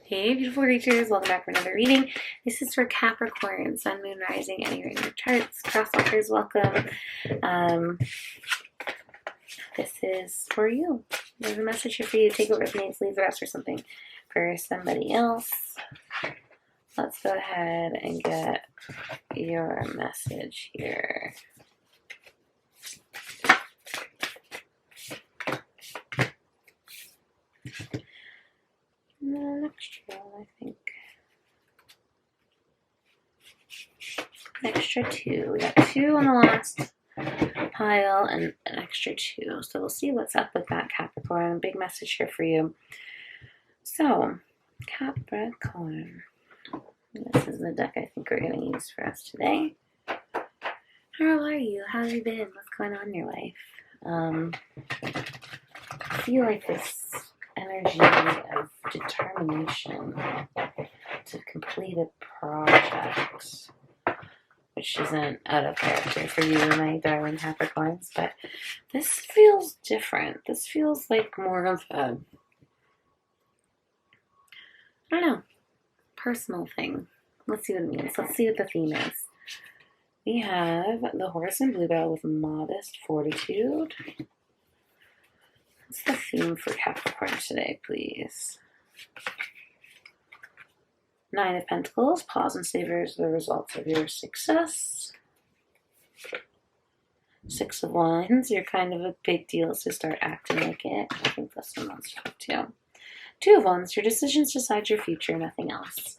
Hey, beautiful creatures. Welcome back for another reading. This is for Capricorn, Sun, Moon, Rising, anywhere in your charts. Crosswalkers, welcome. This is for you. There's a message here for you. Take what resonates, leave the rest for something for somebody else. Let's go ahead and get your message here. Extra, I think. Extra 2. We got 2 on the last pile and an extra 2. So we'll see what's up with that, Capricorn. Big message here for you. So, Capricorn. This is the deck I think we're going to use for us today. How are you? How have you been? What's going on in your life? I feel like this energy of determination to complete a project, which isn't out of character for you, my darling Capricorns, but this feels different. This feels like more of a, I don't know, personal thing. Let's see what it means. Let's see what the theme is. We have the horse and bluebell with modest fortitude. What's the theme for Capricorn today, please? 9 of Pentacles, pause and savor the results of your success. 6 of Wands, you're kind of a big deal, so start acting like it. I think this one wants to talk too. 2 of Wands, your decisions decide your future, nothing else.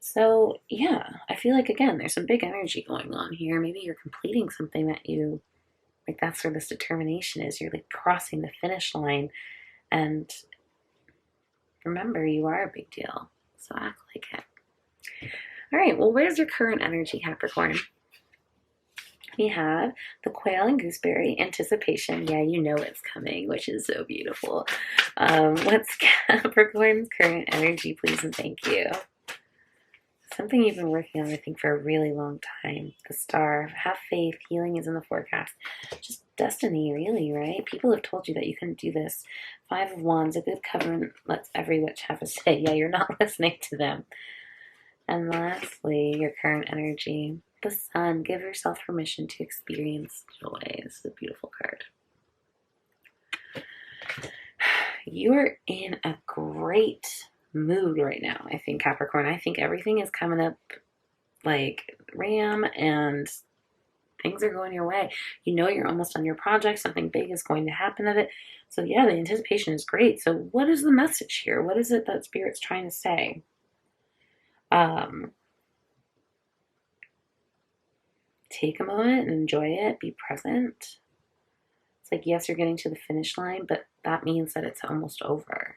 So, yeah, I feel like, again, there's some big energy going on here. Maybe you're completing something that you, like, that's where this determination is. You're, like, crossing the finish line. And remember, you are a big deal. So act like it. All right, well, where's your current energy, Capricorn? We have the quail and gooseberry, anticipation. Yeah, you know it's coming, which is so beautiful. What's Capricorn's current energy, please and thank you? Something you've been working on, I think, for a really long time. The star, have faith, healing is in the forecast. Just destiny, really, right? People have told you that you couldn't do this. 5 of Wands, a good covenant lets every witch have a say. Yeah, you're not listening to them. And lastly, your current energy. The sun, give yourself permission to experience joy. This is a beautiful card. You are in a great mood right now, I think, Capricorn. I think everything is coming up like ram and things are going your way. You know you're almost on your project. Something big is going to happen of it. So yeah, the anticipation is great. So what is the message here? What is it that Spirit's trying to say? Take a moment and enjoy it. Be present. It's like, yes, you're getting to the finish line, but that means that it's almost over.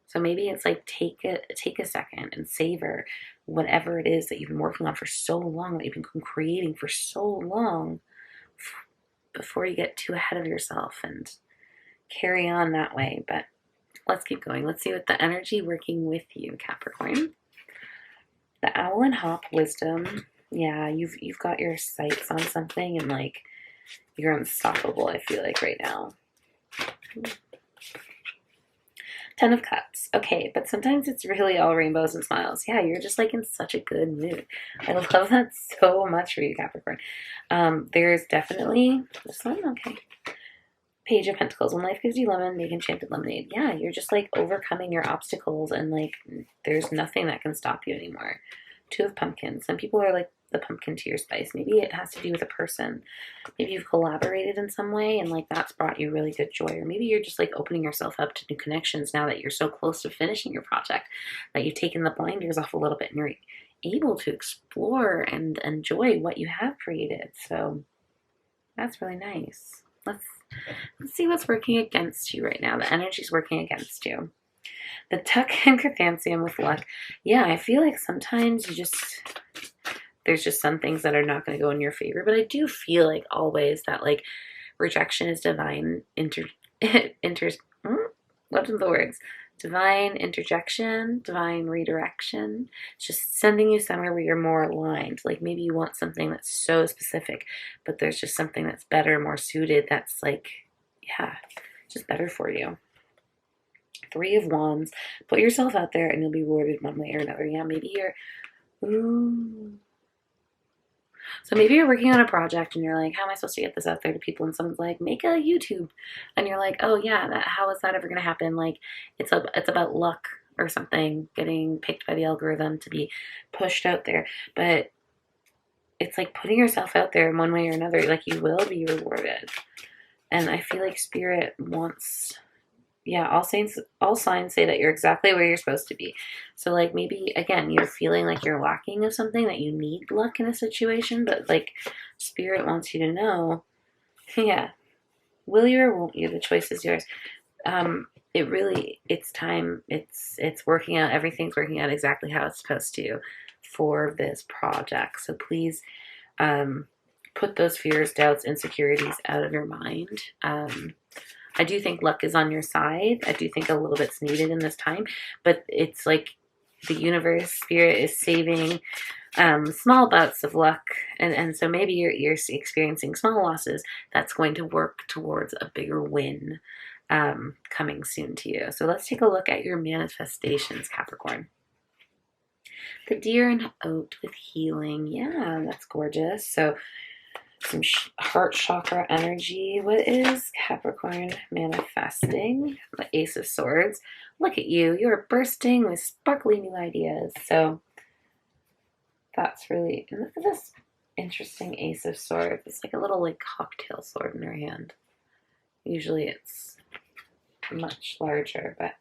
So maybe it's like take a second and savor whatever it is that you've been working on for so long, that you've been creating for so long, before you get too ahead of yourself and carry on that way. But let's keep going. Let's see what the energy working with you, Capricorn. The owl and hawk, wisdom. Yeah, you've got your sights on something and like you're unstoppable, I feel like, right now. 10 of Cups. Okay, but sometimes it's really all rainbows and smiles. Yeah, you're just like in such a good mood. I love that so much for you, Capricorn. There's definitely this one. Okay. Page of Pentacles. When life gives you lemon, make enchanted lemonade. Yeah, you're just like overcoming your obstacles and like there's nothing that can stop you anymore. 2 of Pumpkins. Some people are like the pumpkin to your spice. Maybe it has to do with a person. Maybe you've collaborated in some way and like that's brought you really good joy. Or maybe you're just like opening yourself up to new connections now that you're so close to finishing your project, that you've taken the blinders off a little bit and you're able to explore and enjoy what you have created. So that's really nice. Let's see what's working against you right now. The energy's working against you. The Tuck and Chrysanthemum with luck. Yeah, I feel like sometimes there's just some things that are not going to go in your favor. But I do feel like always that like rejection is divine what are the words? Divine interjection, divine redirection. It's just sending you somewhere where you're more aligned. Like maybe you want something that's so specific, but there's just something that's better, more suited, that's like, yeah, just better for you. Three of Wands. Put yourself out there and you'll be rewarded one way or another. Yeah, maybe you're, ooh. So maybe you're working on a project and you're like, how am I supposed to get this out there to people? And someone's like, make a YouTube. And you're like, oh yeah, how is that ever going to happen? Like, it's about luck or something, getting picked by the algorithm to be pushed out there. But it's like putting yourself out there in one way or another. Like, you will be rewarded. And I feel like Spirit wants, yeah, all signs say that you're exactly where you're supposed to be. So like maybe again you're feeling like you're lacking of something, that you need luck in a situation, but like Spirit wants you to know, yeah, will you or won't you? The choice is yours. It's time. It's working out. Everything's working out exactly how it's supposed to for this project. So please put those fears, doubts, insecurities out of your mind. I do think luck is on your side. I do think a little bit's needed in this time, but it's like the universe, Spirit is saving small bouts of luck, and so maybe you're experiencing small losses that's going to work towards a bigger win coming soon to you. So let's take a look at your manifestations, Capricorn. The deer and oat with healing. Yeah, that's gorgeous. So some heart chakra energy. What is Capricorn manifesting? The Ace of Swords. Look at you. You're bursting with sparkly new ideas. So that's really, and look at this interesting Ace of Swords. It's like a little like cocktail sword in her hand. Usually it's much larger, but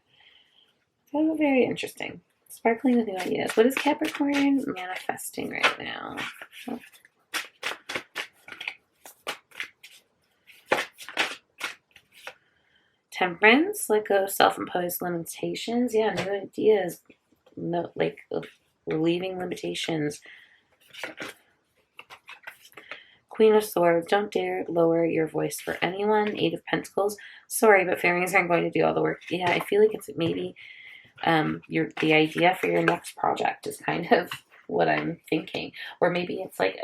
it's very interesting. Sparkling with new ideas. What is Capricorn manifesting right now? Oh. Temperance, let go of self-imposed limitations. Yeah, new ideas. No, like relieving limitations. Queen of Swords, don't dare lower your voice for anyone. Eight of Pentacles, sorry, but fairies aren't going to do all the work. Yeah, I feel like it's maybe the idea for your next project is kind of what I'm thinking. Or maybe it's like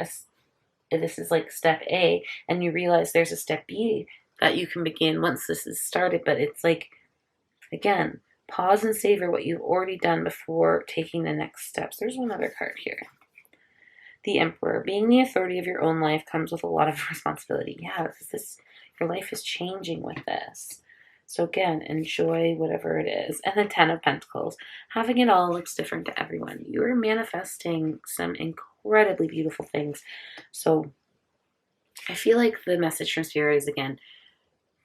this is like step A, and you realize there's a step B that you can begin once this is started. But it's like, again, pause and savor what you've already done before taking the next steps. There's one other card here. The Emperor. Being the authority of your own life comes with a lot of responsibility. Yeah, your life is changing with this. So again, enjoy whatever it is. And the Ten of Pentacles. Having it all looks different to everyone. You're manifesting some incredibly beautiful things. So I feel like the message from Spirit is, again,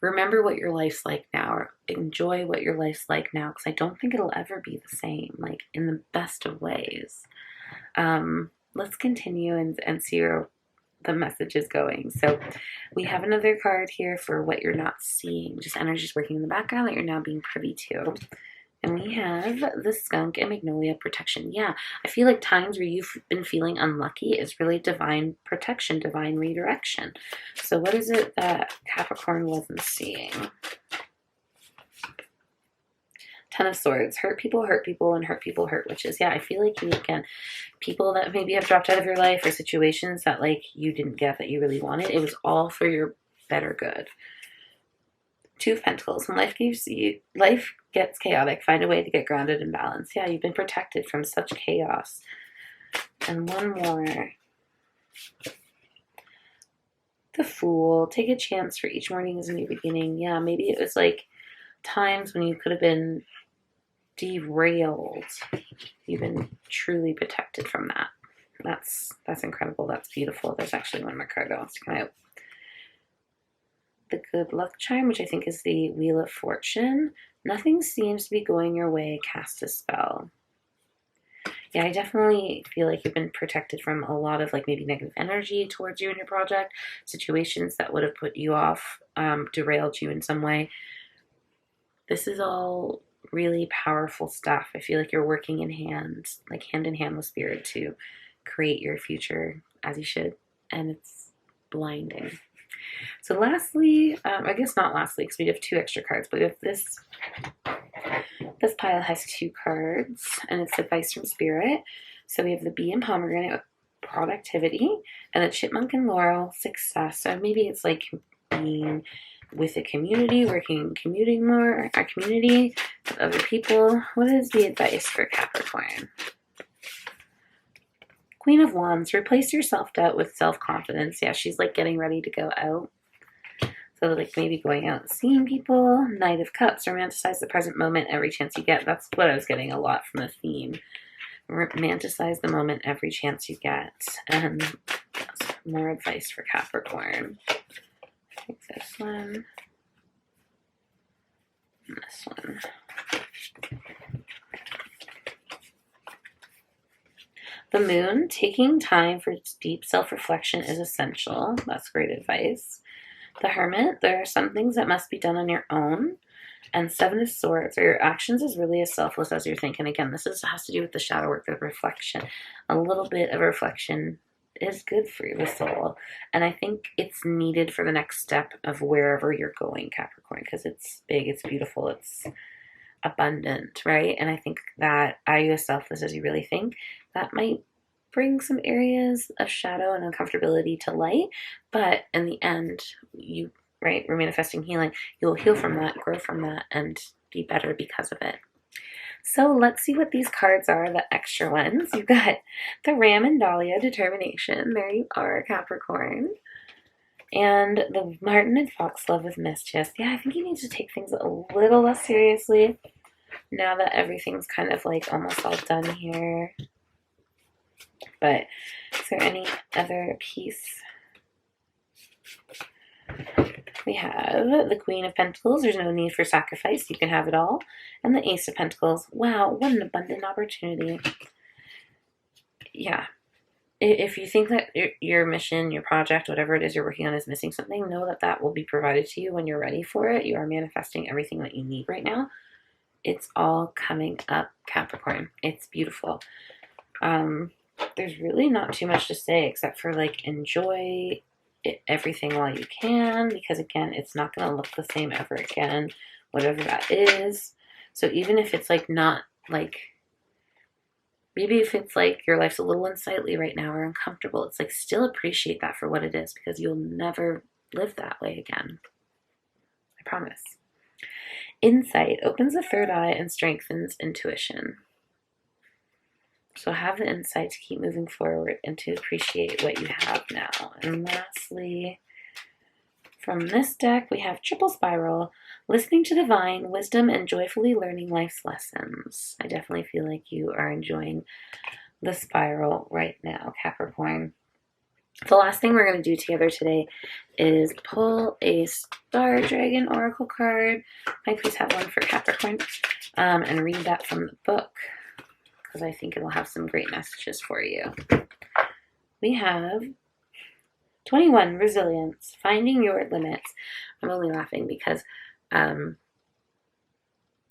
remember what your life's like now, or enjoy what your life's like now, because I don't think it'll ever be the same, like in the best of ways. Let's continue and see where the message is going. So we have another card here for what you're not seeing, just energies working in the background that you're now being privy to. And we have the Skunk and Magnolia protection. Yeah, I feel like times where you've been feeling unlucky is really divine protection, divine redirection. So what is it that Capricorn wasn't seeing? Ten of Swords. Hurt people, and hurt people, hurt witches. Yeah, I feel like you, again, people that maybe have dropped out of your life, or situations that like you didn't get that you really wanted, it was all for your better good. Two of Pentacles. When life gets chaotic, find a way to get grounded and balanced. Yeah, you've been protected from such chaos. And one more. The Fool. Take a chance, for each morning is a new beginning. Yeah, maybe it was like times when you could have been derailed. You've been truly protected from that. That's incredible. That's beautiful. There's actually one more card that wants to come out. The Good Luck Charm, which I think is the Wheel of Fortune. Nothing seems to be going your way. Cast a spell. Yeah, I definitely feel like you've been protected from a lot of like maybe negative energy towards you and your project, situations that would have put you off, derailed you in some way. This is all really powerful stuff. I feel like you're working in hand in hand with Spirit to create your future as you should, and it's blinding. So lastly, I guess not lastly, because we have two extra cards, but we have this pile has two cards, and it's advice from Spirit. So we have the Bee and Pomegranate with productivity, and the Chipmunk and Laurel, success. So maybe it's like being with a community, working and commuting more, our community, with other people. What is the advice for Capricorn? Queen of Wands, replace your self-doubt with self-confidence. Yeah, she's like getting ready to go out. So like maybe going out and seeing people. Knight of Cups, romanticize the present moment every chance you get. That's what I was getting a lot from the theme. Romanticize the moment every chance you get. And more advice for Capricorn. I think this one. And this one. The Moon, taking time for deep self-reflection is essential. That's great advice. The Hermit, there are some things that must be done on your own. And Seven of Swords, are your actions as really as selfless as you think. And again, this has to do with the shadow work, the reflection. A little bit of reflection is good for the soul. And I think it's needed for the next step of wherever you're going, Capricorn, because it's big, it's beautiful, it's abundant, right? And I think that are you as selfless as you really think? That might bring some areas of shadow and uncomfortability to light, but in the end, you, right, we're manifesting healing. You'll heal from that, grow from that, and be better because of it. So let's see what these cards are, the extra ones. You've got the Ram and Dahlia, determination. There you are, Capricorn. And the Martin and Foxglove with mischief. Yeah, I think you need to take things a little less seriously now that everything's kind of like almost all done here. But is there any other piece? We have the Queen of Pentacles. There's no need for sacrifice. You can have it all. And the Ace of Pentacles. Wow, what an abundant opportunity. Yeah. If you think that your mission, your project, whatever it is you're working on is missing something, know that that will be provided to you when you're ready for it. You are manifesting everything that you need right now. It's all coming up, Capricorn. It's beautiful. There's really not too much to say except for like enjoy everything while you can, because again, it's not going to look the same ever again, whatever that is. So even if it's like not like, maybe if it's like your life's a little unsightly right now or uncomfortable, it's like still appreciate that for what it is, because you'll never live that way again. I promise. Insight opens the third eye and strengthens intuition. So have the insight to keep moving forward and to appreciate what you have now. And lastly, from this deck, we have Triple Spiral, listening to divine wisdom and joyfully learning life's lessons. I definitely feel like you are enjoying the spiral right now, Capricorn. The last thing we're going to do together today is pull a Star Dragon Oracle card. I please have one for Capricorn, and read that from the book, because I think it'll have some great messages for you. We have 21, resilience, finding your limits. I'm only laughing because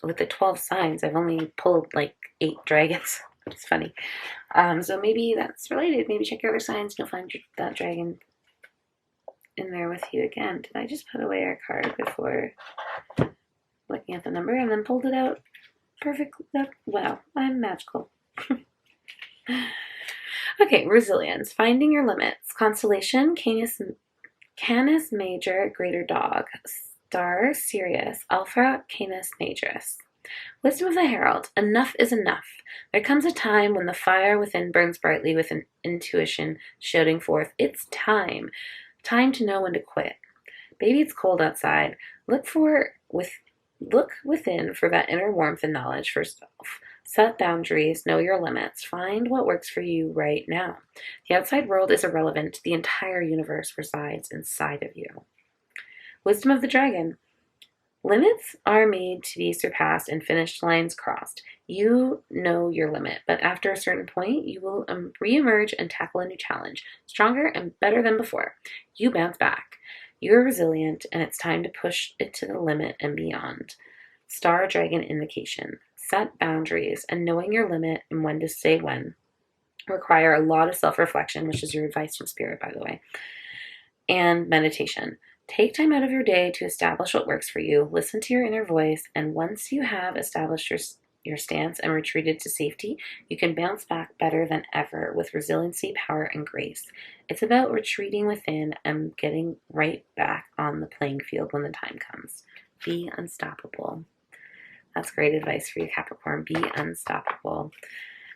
with the 12 signs, I've only pulled like 8 dragons. It's funny. So maybe that's related. Maybe check your other signs and you'll find that dragon in there with you again. Did I just put away our card before looking at the number and then pulled it out? Perfect. Wow, I'm magical. Okay, resilience. Finding your limits. Constellation, Canis Major, Greater Dog. Star, Sirius. Alpha, Canis Majoris. Wisdom of the Herald. Enough is enough. There comes a time when the fire within burns brightly with an intuition shouting forth, it's time. Time to know when to quit. Baby, it's cold outside. Look within for that inner warmth and knowledge for self. Set boundaries, know your limits, find what works for you right now. The outside world is irrelevant. The entire universe resides inside of you. Wisdom of the Dragon. Limits are made to be surpassed and finish lines crossed. You know your limit, but after a certain point, you will re-emerge and tackle a new challenge, stronger and better than before. You bounce back. You're resilient, and it's time to push it to the limit and beyond. Star Dragon indication. Set boundaries, and knowing your limit and when to say when require a lot of self-reflection, which is your advice from Spirit, by the way, and meditation. Take time out of your day to establish what works for you, listen to your inner voice, and once you have established your stance and retreated to safety, you can bounce back better than ever with resiliency, power, and grace. It's about retreating within and getting right back on the playing field when the time comes. Be unstoppable. That's great advice for you, Capricorn. Be unstoppable.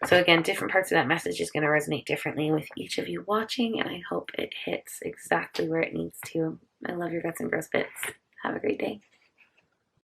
So again, different parts of that message is going to resonate differently with each of you watching, and I hope it hits exactly where it needs to. I love your guts and gross bits. Have a great day.